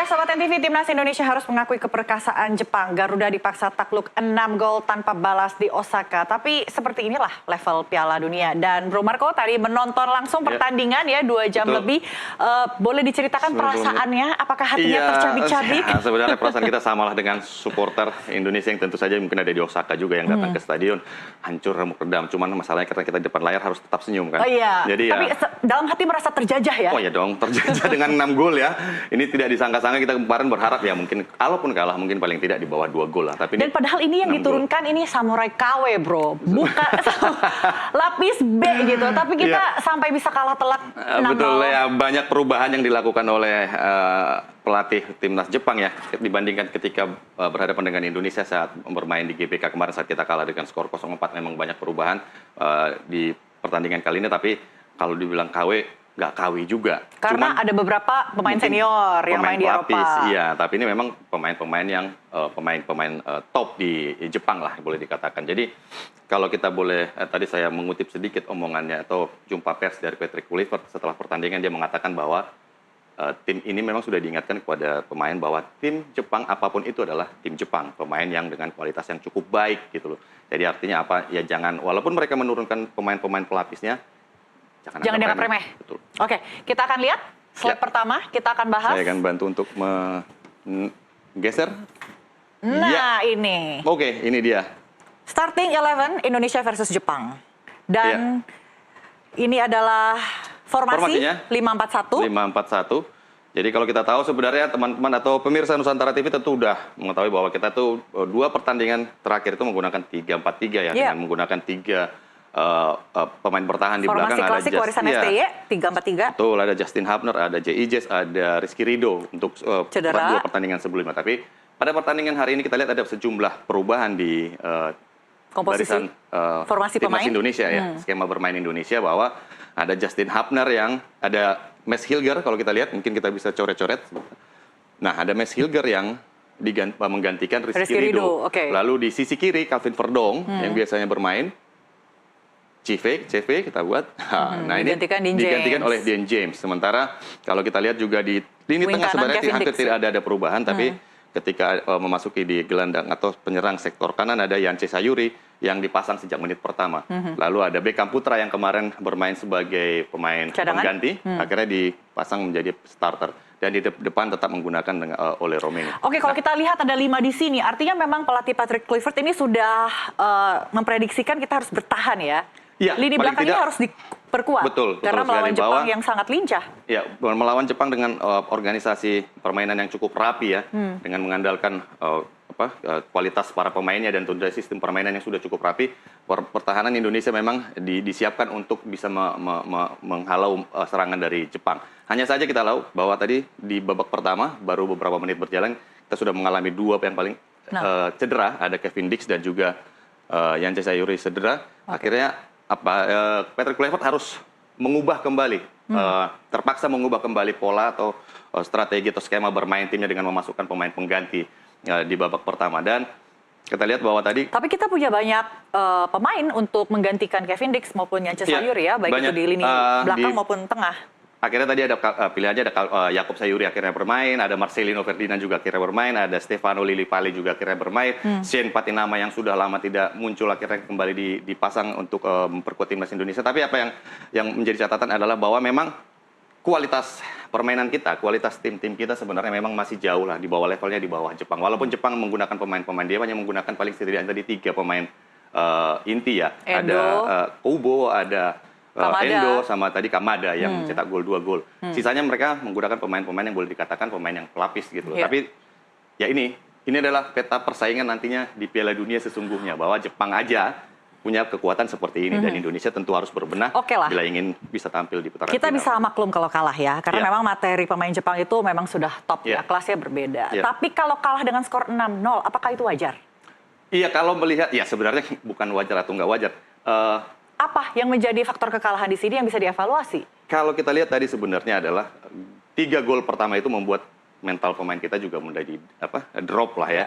Ya, Sobat NTV, Timnas Indonesia harus mengakui keperkasaan Jepang. Garuda dipaksa takluk 6 gol tanpa balas di Osaka. Tapi seperti inilah level Piala Dunia. Dan Bro Marco tadi menonton langsung pertandingan ya 2 jam lebih. Boleh diceritakan perasaannya? Apakah hatinya tercabik-cabik? Ya, sebenarnya perasaan kita samalah dengan supporter Indonesia yang tentu saja mungkin ada di Osaka juga yang datang ke stadion. Hancur remuk redam. Cuman masalahnya karena kita di depan layar harus tetap senyum kan. Oh iya, jadi tapi dalam hati merasa terjajah ya? Oh ya dong, terjajah dengan 6 gol ya. Ini tidak disangka-sangka, kita kemarin berharap ya mungkin kalaupun kalah mungkin paling tidak di bawah 2 gol lah. Tapi dan padahal ini yang diturunkan ini Samurai KW bro, bukan lapis B gitu. Tapi kita sampai bisa kalah telak 6-0. Betul ya, banyak perubahan yang dilakukan oleh pelatih timnas Jepang ya dibandingkan ketika berhadapan dengan Indonesia saat bermain di GBK kemarin saat kita kalah dengan skor 0-4. Memang banyak perubahan di pertandingan kali ini, tapi kalau dibilang KW nggak KW juga. Karena ada beberapa pemain senior yang main di Eropa. Iya, tapi ini memang pemain-pemain yang pemain-pemain top di Jepang lah boleh dikatakan. Jadi kalau kita boleh tadi saya mengutip sedikit omongannya atau jumpa pers dari Patrick Kluivert setelah pertandingan, dia mengatakan bahwa tim ini memang sudah diingatkan kepada pemain bahwa tim Jepang apapun itu adalah tim Jepang, pemain yang dengan kualitas yang cukup baik gitu loh. Jadi artinya apa? Ya jangan, walaupun mereka menurunkan pemain-pemain pelapisnya, jangan dianggap remeh. Betul. Oke, kita akan lihat slide pertama, kita akan bahas. Saya akan bantu untuk menggeser. Nah, ini. Oke, ini dia. Starting 11 Indonesia versus Jepang. Dan ini adalah formasinya 5-4-1. 5-4-1. Jadi kalau kita tahu sebenarnya teman-teman atau pemirsa Nusantara TV tentu udah mengetahui bahwa kita tuh 2 pertandingan terakhir itu menggunakan 3-4-3 ya, dengan menggunakan 3 pemain bertahan di belakang. Formasi klasik warisan STY 3-4-3. Betul, ada Justin Hubner, ada Jay Ijes, ada Rizky Ridho untuk 2 pertandingan sebelumnya. Tapi pada pertandingan hari ini kita lihat ada sejumlah perubahan di komposisi barisan formasi timnas pemain Indonesia ya, skema bermain Indonesia, bahwa ada Justin Hubner yang ada Mes Hilger, kalau kita lihat mungkin kita bisa coret-coret. Nah, ada Mes Hilger yang menggantikan Rizky Ridho. Lalu di sisi kiri Calvin Verdong yang biasanya bermain CV kita buat. Nah, ini digantikan oleh Dean James. Sementara kalau kita lihat juga di lini tengah sebenarnya hampir tidak ada perubahan, tapi ketika memasuki di gelandang atau penyerang sektor kanan ada Yance Sayuri yang dipasang sejak menit pertama. Lalu ada Beckham Putra yang kemarin bermain sebagai pemain pengganti, akhirnya dipasang menjadi starter. Dan di depan tetap menggunakan oleh Romeni. Oke, kalau kita lihat ada 5 di sini, artinya memang pelatih Patrick Kluivert ini sudah memprediksikan kita harus bertahan ya. Ya, lini belakangnya harus diperkuat. Betul, karena melawan Jepang yang sangat lincah. Ya, melawan Jepang dengan organisasi permainan yang cukup rapi ya, dengan mengandalkan kualitas para pemainnya dan tentu sistem permainan yang sudah cukup rapi. Pertahanan Indonesia memang disiapkan untuk bisa menghalau serangan dari Jepang. Hanya saja kita tahu bahwa tadi di babak pertama baru beberapa menit berjalan kita sudah mengalami 2 yang paling cedera, ada Kevin Dix dan juga Yance Sayuri cedera. Akhirnya Patrick Kluivert harus mengubah kembali, terpaksa mengubah kembali pola atau strategi atau skema bermain timnya dengan memasukkan pemain pengganti di babak pertama. Dan kita lihat bahwa tadi... Tapi kita punya banyak pemain untuk menggantikan Kevin Dix maupun Yance Sayuri ya, baik itu di lini belakang maupun tengah. Akhirnya tadi ada pilihannya, ada Yakob Sayuri akhirnya bermain, ada Marcelino Ferdinand juga akhirnya bermain, ada Stefano Lillipali juga akhirnya bermain, Shane Patinama yang sudah lama tidak muncul akhirnya kembali dipasang untuk memperkuat timnas Indonesia. Tapi apa yang menjadi catatan adalah bahwa memang kualitas permainan kita, kualitas tim-tim kita sebenarnya memang masih jauh lah di bawah levelnya, di bawah Jepang. Walaupun Jepang menggunakan pemain-pemain, dia hanya menggunakan paling setidaknya tadi 3 pemain inti ya. Ada Kubo, ada Endo sama tadi Kamada yang mencetak 2 gol. Sisanya mereka menggunakan pemain-pemain yang boleh dikatakan pemain yang pelapis gitu loh. Tapi ya ini adalah peta persaingan nantinya di Piala Dunia sesungguhnya, bahwa Jepang aja punya kekuatan seperti ini dan Indonesia tentu harus berbenah bila ingin bisa tampil di putaran kita final. Bisa maklum kalau kalah ya, karena memang materi pemain Jepang itu memang sudah top ya, kelasnya berbeda. Tapi kalau kalah dengan skor 6-0, apakah itu wajar? Iya, kalau melihat ya sebenarnya bukan wajar atau nggak wajar. Apa yang menjadi faktor kekalahan di sini yang bisa dievaluasi? Kalau kita lihat tadi sebenarnya adalah 3 gol pertama itu membuat mental pemain kita juga menjadi drop lah ya.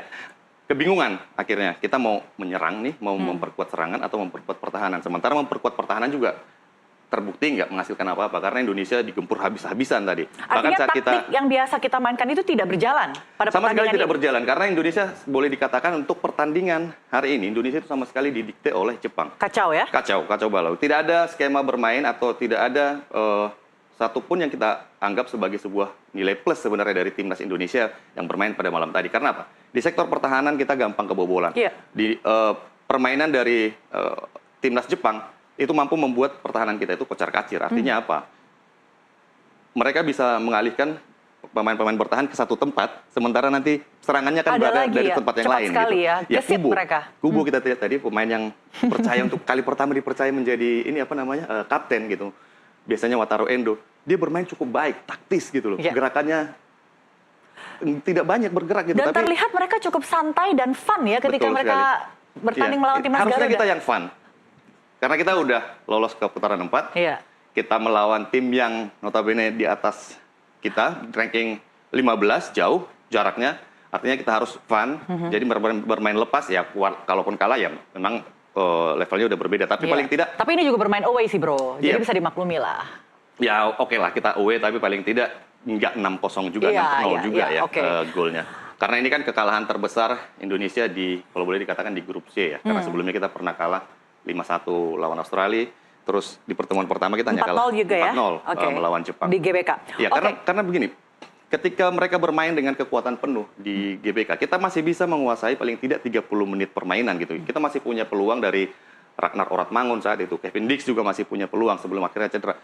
Kebingungan akhirnya, kita mau menyerang nih, mau memperkuat serangan atau memperkuat pertahanan. Sementara memperkuat pertahanan juga terbukti nggak menghasilkan apa-apa karena Indonesia digempur habis-habisan tadi. Artinya taktik yang biasa kita mainkan itu tidak berjalan pada sama sekali pertandingan tidak ini? berjalan karena Indonesia boleh dikatakan untuk pertandingan hari ini Indonesia itu sama sekali didikte oleh Jepang. Kacau ya? Kacau balau. Tidak ada skema bermain atau tidak ada satupun yang kita anggap sebagai sebuah nilai plus sebenarnya dari timnas Indonesia yang bermain pada malam tadi. Karena apa? Di sektor pertahanan kita gampang kebobolan. Iya. Di permainan dari timnas Jepang itu mampu membuat pertahanan kita itu kocar-kacir. Artinya apa? Mereka bisa mengalihkan pemain-pemain bertahan ke satu tempat, sementara nanti serangannya kan berada dari tempat yang cepat lain. Sekali gitu. ya, gesit mereka. Kubu kita lihat tadi pemain yang percaya untuk kali pertama dipercaya menjadi ini apa namanya kapten gitu. Biasanya Wataru Endo, dia bermain cukup baik, taktis gitu loh. Gerakannya tidak banyak bergerak gitu. Dan tapi terlihat mereka cukup santai dan fun ya ketika mereka bertanding melawan timnas Garuda. Harusnya kita yang fun. Karena kita udah lolos ke putaran 4. Iya. Kita melawan tim yang notabene di atas kita, ranking 15, jauh jaraknya. Artinya kita harus fun, jadi bermain lepas ya, kalaupun kalah ya memang levelnya udah berbeda. Tapi paling tidak... Tapi ini juga bermain away sih bro, jadi bisa dimaklumi lah. Ya oke lah kita away, tapi paling tidak nggak 6-0 juga, 6-0 juga golnya. Karena ini kan kekalahan terbesar Indonesia di, kalau boleh dikatakan di grup C ya. Karena sebelumnya kita pernah kalah 5-1 lawan Australia. Terus di pertemuan pertama kita hanya kalah 4-0 ya? Melawan Jepang. Di GBK. Ya, karena begini, ketika mereka bermain dengan kekuatan penuh di GBK, kita masih bisa menguasai paling tidak 30 menit permainan gitu. Kita masih punya peluang dari Ragnar Oratmangun saat itu. Kevin Dix juga masih punya peluang sebelum akhirnya cedera.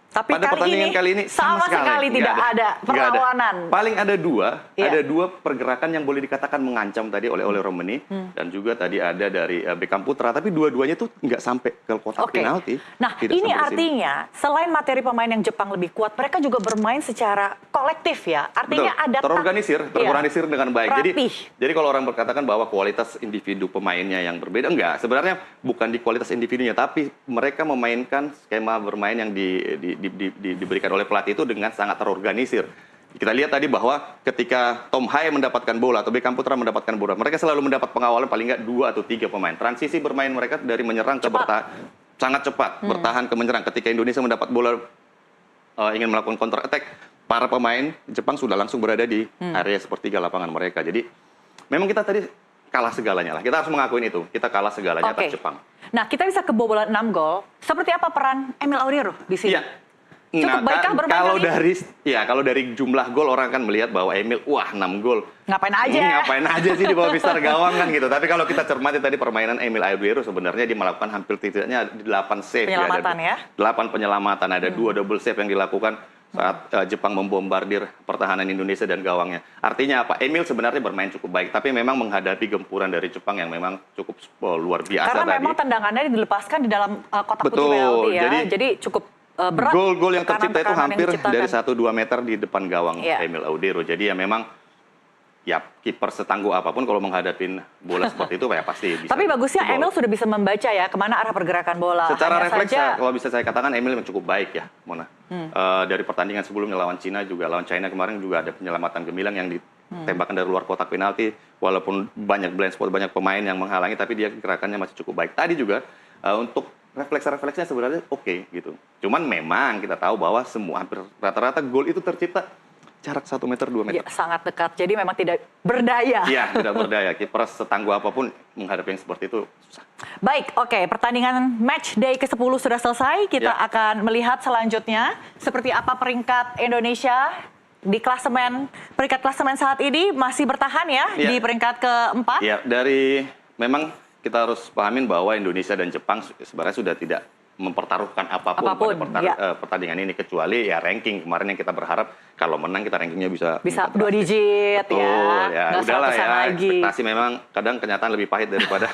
Tapi pada pertandingan kali ini sama sekali tidak ada perlawanan. Paling ada dua pergerakan yang boleh dikatakan mengancam tadi oleh Romani dan juga tadi ada dari Beckham Putra, tapi dua-duanya tuh nggak sampai ke kotak penalti. Nah, ini artinya selain materi pemain yang Jepang lebih kuat, mereka juga bermain secara kolektif ya. Artinya ada terorganisir dengan baik. Jadi kalau orang berkatakan bahwa kualitas individu pemainnya yang berbeda, enggak. Sebenarnya bukan di kualitas individunya, tapi mereka memainkan skema bermain yang diberikan oleh pelatih itu dengan sangat terorganisir. Kita lihat tadi bahwa ketika Tom Hai mendapatkan bola atau Beckham Putra mendapatkan bola, mereka selalu mendapat pengawalan paling nggak 2 atau 3 pemain. Transisi bermain mereka dari menyerang ke bertahan sangat cepat, bertahan ke menyerang. Ketika Indonesia mendapat bola ingin melakukan counter attack, para pemain Jepang sudah langsung berada di area sepertiga lapangan mereka. Jadi memang kita tadi kalah segalanya lah. Kita harus mengakuin itu. Kita kalah segalanya atas Jepang. Nah, kita bisa kebobolan 6 gol. Seperti apa peran Emil Auriero di sini? Iya. Cukup baikkah bermain kali ini? Kalau dari jumlah gol orang kan melihat bahwa Emil, 6 gol. Ngapain aja? Ngapain aja sih di bawah Mister gawang kan gitu. Tapi kalau kita cermati tadi permainan Emil Auriero sebenarnya dia melakukan hampir tidaknya 8 save. Penyelamatan ya? 8 penyelamatan, ada 2 double save yang dilakukan saat Jepang membombardir pertahanan Indonesia dan gawangnya. Artinya apa? Emil sebenarnya bermain cukup baik, tapi memang menghadapi gempuran dari Jepang yang memang cukup luar biasa tadi. Karena memang tendangannya dilepaskan di dalam kotak putih penalti ya. Jadi cukup berat. Gol-gol yang tercipta itu hampir dari 1-2 meter di depan gawang Emil Auriero. Jadi ya memang kiper setangguh apapun kalau menghadapin bola seperti itu ya pasti bisa. Tapi bagusnya Emil sudah bisa membaca ya kemana arah pergerakan bola. Secara refleks kalau bisa saya katakan Emil memang cukup baik ya, Mona. Dari pertandingan sebelumnya lawan China kemarin juga ada penyelamatan gemilang yang ditembakkan dari luar kotak penalti. Walaupun banyak blind spot, banyak pemain yang menghalangi, tapi dia gerakannya masih cukup baik. Tadi juga untuk refleksnya sebenarnya oke gitu. Cuman memang kita tahu bahwa hampir rata-rata gol itu tercipta jarak 1 meter 2 meter. Ya, sangat dekat. Jadi memang tidak berdaya. Iya, tidak berdaya. Kiper setangguh apapun menghadapi yang seperti itu susah. Baik, pertandingan match day ke-10 sudah selesai. Kita akan melihat selanjutnya seperti apa peringkat Indonesia di peringkat klasemen saat ini masih bertahan ya di peringkat ke-4. Iya, memang kita harus pahamin bahwa Indonesia dan Jepang sebenarnya sudah tidak mempertaruhkan apapun pada pertandingan ini kecuali ya ranking. Kemarin yang kita berharap kalau menang kita rankingnya bisa 2 digit. Betul, ya udahlah ya lagi. Ekspektasi memang kadang kenyataan lebih pahit daripada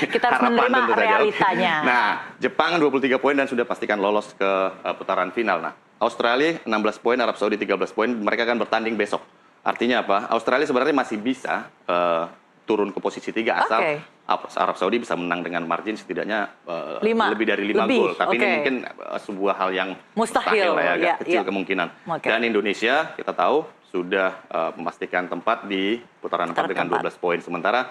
kita harus menerima realitanya. Nah, Jepang 23 poin dan sudah pastikan lolos ke putaran final. Nah, Australia 16 poin, Arab Saudi 13 poin, mereka akan bertanding besok. Artinya apa? Australia sebenarnya masih bisa turun ke posisi 3 asal Arab Saudi bisa menang dengan margin setidaknya lebih dari 5 gol. Tapi ini mungkin sebuah hal yang mustahil lah ya, kecil kemungkinan. Dan Indonesia kita tahu sudah memastikan tempat di putaran 4 dengan 12 poin. Sementara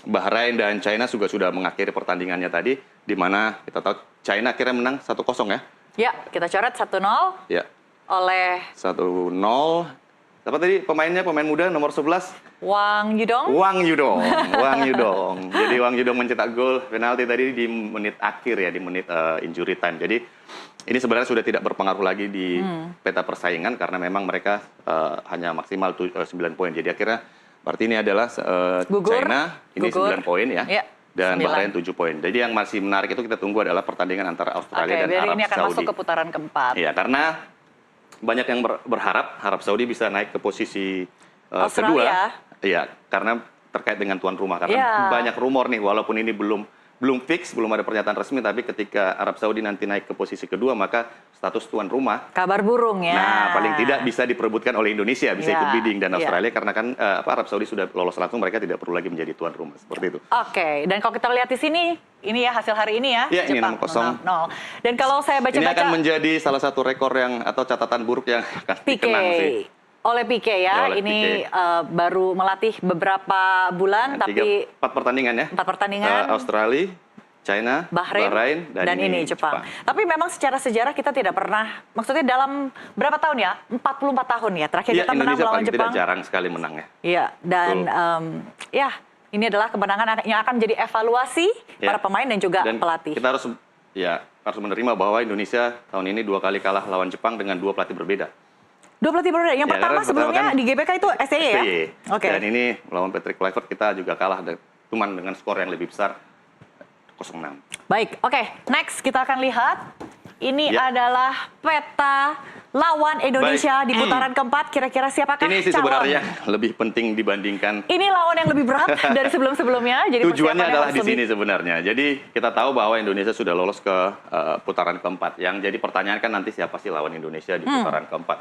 Bahrain dan China juga sudah mengakhiri pertandingannya tadi di mana kita tahu China akhirnya menang 1-0 ya. Ya, kita coret 1-0 Ya, oleh 1-0. Siapa tadi pemainnya, pemain muda nomor 11? Wang Yudong. Wang Yudong. Wang Yudong. Jadi Wang Yudong mencetak gol penalti tadi di menit akhir ya, di menit injury time. Jadi ini sebenarnya sudah tidak berpengaruh lagi di peta persaingan karena memang mereka hanya maksimal 9 poin. Jadi akhirnya berarti ini adalah Gugur. China ini Gugur. 9 poin ya. Ya, Dan 9. Bahrain 7 poin. Jadi yang masih menarik itu kita tunggu adalah pertandingan antara Australia dan Biar Arab ini akan Saudi. masuk ke putaran keempat. Iya, karena banyak yang berharap Arab Saudi bisa naik ke posisi Australia. kedua. Iya, karena terkait dengan tuan rumah. Karena Iya. banyak rumor nih, walaupun ini belum fix, belum ada pernyataan resmi, tapi ketika Arab Saudi nanti naik ke posisi kedua, maka status tuan rumah, Kabar burung ya. nah paling tidak bisa diperebutkan oleh Indonesia, bisa Iya, ikut bidding. Dan iya. Australia, karena kan Arab Saudi sudah lolos langsung, mereka tidak perlu lagi menjadi tuan rumah, seperti itu. Oke, dan kalau kita lihat di sini, ini ya hasil hari ini ya, Iya, ini Jepang 6-0. 0. Dan kalau saya Ini akan baca-baca menjadi salah satu rekor yang atau catatan buruk yang akan Pique, dikenang sih. oleh Pique Ya, ya, oleh ini Pique. baru melatih beberapa bulan, tapi 4 pertandingan ya. 4 pertandingan. Australia, China, Bahrain, dan ini Jepang. Tapi memang secara sejarah kita tidak pernah, maksudnya dalam berapa tahun ya? 44 tahun ya, terakhir Iya, kita menang Indonesia melawan paling Jepang. tidak jarang sekali menang ya. Iya, dan ya ini adalah kemenangan yang akan menjadi evaluasi Ya. para pemain dan juga Dan pelatih. kita harus menerima bahwa Indonesia tahun ini 2 kali kalah lawan Jepang dengan 2 pelatih berbeda. 2 pelatih berbeda. Yang Ya, pertama karena sebelumnya pertama kan di GBK itu STY ya? STY. Oke. Dan ini lawan Patrick Kluivert kita juga kalah cuman dengan skor yang lebih besar 0-6. Baik, oke. Next kita akan lihat. Ini Ya. adalah peta lawan Indonesia di putaran keempat. Kira-kira siapakah Ini sih calon? sebenarnya lebih penting dibandingkan Ini lawan yang lebih berat dari sebelum-sebelumnya. Jadi tujuannya persiapannya adalah harus di lebih- sini sebenarnya. Jadi kita tahu bahwa Indonesia sudah lolos ke putaran keempat. Yang jadi pertanyaan kan nanti siapa sih lawan Indonesia di putaran keempat.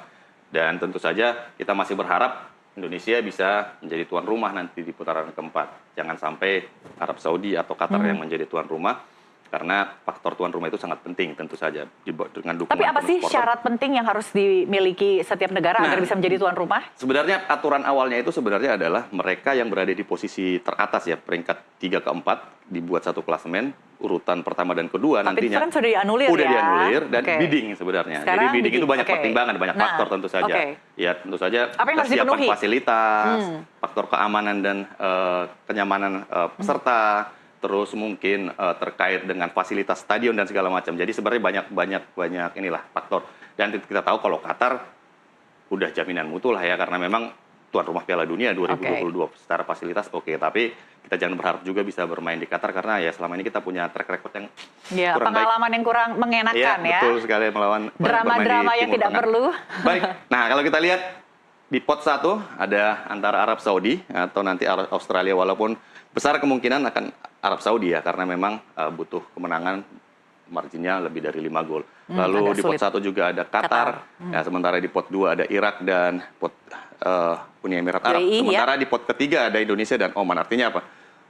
Dan tentu saja kita masih berharap Indonesia bisa menjadi tuan rumah nanti di putaran keempat. Jangan sampai Arab Saudi atau Qatar yang menjadi tuan rumah. Karena faktor tuan rumah itu sangat penting tentu saja dengan dukungan Tapi apa penuh sih supporter. syarat penting yang harus dimiliki setiap negara agar Nah, bisa menjadi tuan rumah? Sebenarnya aturan awalnya itu sebenarnya adalah mereka yang berada di posisi teratas ya, peringkat 3 ke 4 dibuat satu klasemen, urutan pertama dan kedua Tapi nantinya. itu kan sudah dianulir Udah ya? dianulir dan Oke. bidding sebenarnya. Sekarang Jadi bidding itu bidding, banyak oke. pertimbangan, banyak Nah, faktor tentu saja. oke. Ya tentu saja Apa yang harus kesiapan dipenuhi? fasilitas, faktor keamanan dan kenyamanan peserta, terus mungkin terkait dengan fasilitas stadion dan segala macam. Jadi sebenarnya banyak inilah faktor. Dan kita tahu kalau Qatar udah jaminan mutu lah ya, karena memang tuan rumah Piala Dunia 2022 secara fasilitas oke, tapi kita jangan berharap juga bisa bermain di Qatar karena ya selama ini kita punya track record yang Ya, kurang baik. pengalaman yang kurang mengenakan ya. Betul sekali melawan Drama-drama bermain di yang Timur tidak Tengah. perlu. Baik, nah kalau kita lihat di pot 1 ada antara Arab Saudi atau nanti Australia, walaupun besar kemungkinan akan Arab Saudi ya, karena memang butuh kemenangan, marginnya lebih dari 5 gol. Lalu agak di pot sulit. 1 juga ada Qatar, ya, sementara di pot 2 ada Irak dan pot Uni Emirat Arab. UAE, Sementara di pot ketiga ada Indonesia dan Oman. Artinya apa?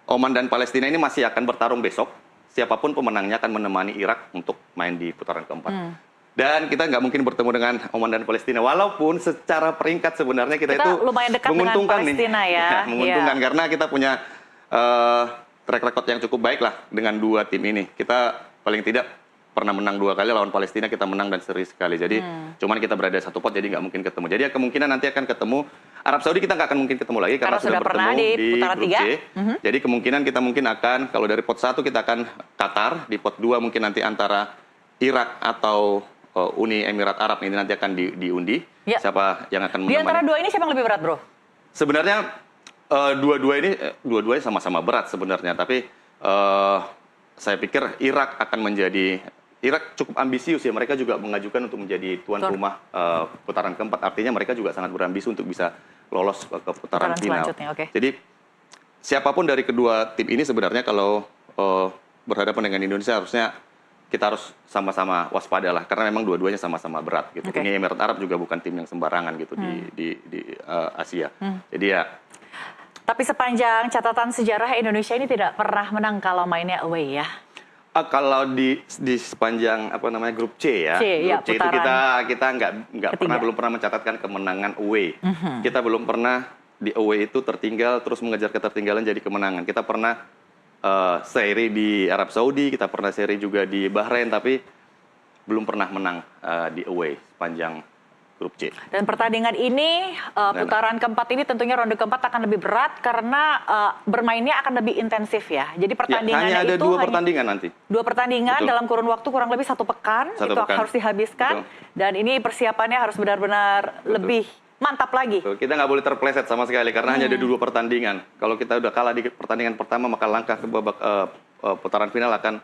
Oman dan Palestina ini masih akan bertarung besok. Siapapun pemenangnya akan menemani Irak untuk main di putaran keempat. Dan kita nggak mungkin bertemu dengan Oman dan Palestina. Walaupun secara peringkat sebenarnya kita itu lumayan dekat dengan menguntungkan Palestina nih. ya. Menguntungkan Iya. karena kita punya track record yang cukup baik lah dengan 2 tim ini. Kita paling tidak pernah menang 2 kali lawan Palestina, kita menang dan seri sekali. Jadi cuman kita berada satu pot, jadi nggak mungkin ketemu. Jadi ya kemungkinan nanti akan ketemu Arab Saudi, kita nggak akan mungkin ketemu lagi karena sudah pernah bertemu di putaran grup 3. C. Jadi kemungkinan kita mungkin akan, kalau dari pot 1 kita akan Qatar, di pot 2 mungkin nanti antara Irak atau Uni Emirat Arab, ini nanti akan diundi Ya. siapa yang akan Di antara menemani. dua ini siapa yang lebih berat, Bro? Sebenarnya dua-duanya sama-sama berat sebenarnya, tapi saya pikir Irak akan menjadi, Irak cukup ambisius ya, mereka juga mengajukan untuk menjadi tuan rumah putaran keempat, artinya mereka juga sangat berambisi untuk bisa lolos ke putaran final. Selanjutnya, oke. Jadi siapapun dari kedua tim ini sebenarnya kalau berhadapan dengan Indonesia harusnya kita harus sama-sama waspada lah, karena memang dua-duanya sama-sama berat gitu. Oke. Uni Emirat Arab juga bukan tim yang sembarangan gitu di Asia. Jadi ya Tapi sepanjang catatan sejarah Indonesia ini tidak pernah menang kalau mainnya away ya. kalau di sepanjang grup C ya, C, ya, grup C itu putaran kita nggak pernah, belum pernah mencatatkan kemenangan away. Kita belum pernah di away itu tertinggal terus mengejar ketertinggalan jadi kemenangan. Kita pernah seri di Arab Saudi, kita pernah seri juga di Bahrain, tapi belum pernah menang di away sepanjang grup C. Dan pertandingan ini, putaran keempat ini tentunya ronde keempat akan lebih berat karena bermainnya akan lebih intensif ya. Jadi pertandingannya hanya ada itu dua pertandingan nanti. Dua pertandingan Betul. dalam kurun waktu kurang lebih 1 pekan, itu harus dihabiskan. Betul. Dan ini persiapannya harus benar-benar lebih mantap lagi. Betul. Kita nggak boleh terpleset sama sekali karena hanya ada 2 pertandingan. Kalau kita udah kalah di pertandingan pertama, maka langkah ke babak putaran final akan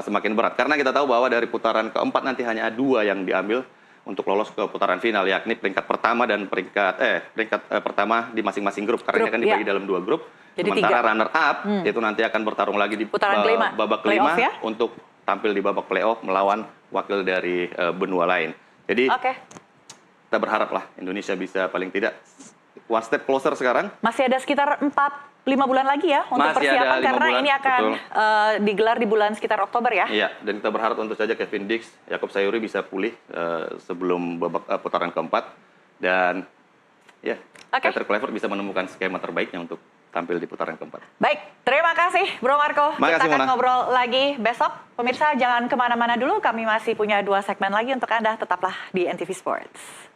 semakin berat. Karena kita tahu bahwa dari putaran keempat nanti hanya 2 yang diambil untuk lolos ke putaran final, yakni peringkat pertama dan peringkat pertama di masing-masing grup. Karena ini akan dibagi dalam 2 grup. Jadi Sementara runner up itu nanti akan bertarung lagi di putaran babak kelima ya? Untuk tampil di babak playoff melawan wakil dari benua lain. Jadi kita berharap lah Indonesia bisa paling tidak one step closer sekarang. Masih ada sekitar 4-5 bulan lagi ya untuk persiapan karena ini akan digelar di bulan sekitar Oktober ya. Iya, dan kita berharap tentu saja Kevin Dix, Yaakob Sayuri bisa pulih sebelum babak putaran keempat dan ya, Peter Kluivert bisa menemukan skema terbaiknya untuk tampil di putaran keempat. Baik, terima kasih Bro Marco. Kita akan ngobrol lagi besok. Pemirsa jangan kemana-mana dulu, kami masih punya 2 segmen lagi untuk Anda. Tetaplah di NTV Sports.